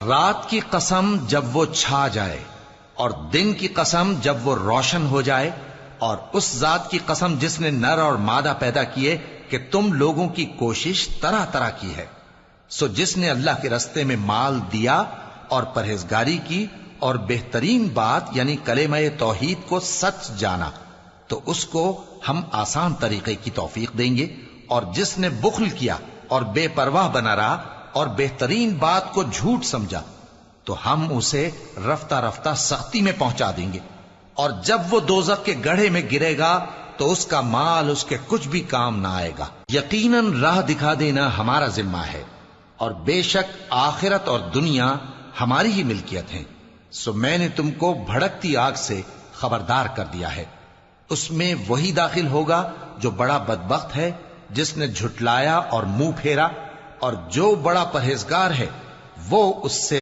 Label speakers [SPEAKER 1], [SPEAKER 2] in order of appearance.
[SPEAKER 1] رات کی قسم جب وہ چھا جائے اور دن کی قسم جب وہ روشن ہو جائے، اور اس ذات کی قسم جس نے نر اور مادہ پیدا کیے کہ تم لوگوں کی کوشش طرح طرح کی ہے۔ سو جس نے اللہ کے رستے میں مال دیا اور پرہیزگاری کی اور بہترین بات یعنی کلمہ توحید کو سچ جانا، تو اس کو ہم آسان طریقے کی توفیق دیں گے، اور جس نے بخل کیا اور بے پرواہ بنا رہا اور بہترین بات کو جھوٹ سمجھا، تو ہم اسے رفتہ رفتہ سختی میں پہنچا دیں گے، اور جب وہ دوزخ کے گڑھے میں گرے گا تو اس کا مال اس کے کچھ بھی کام نہ آئے گا۔ یقیناً راہ دکھا دینا ہمارا ذمہ ہے، اور بے شک آخرت اور دنیا ہماری ہی ملکیت ہیں۔ سو میں نے تم کو بھڑکتی آگ سے خبردار کر دیا ہے، اس میں وہی داخل ہوگا جو بڑا بدبخت ہے، جس نے جھٹلایا اور منہ پھیرا، اور جو بڑا پرہیزگار ہے وہ اس سے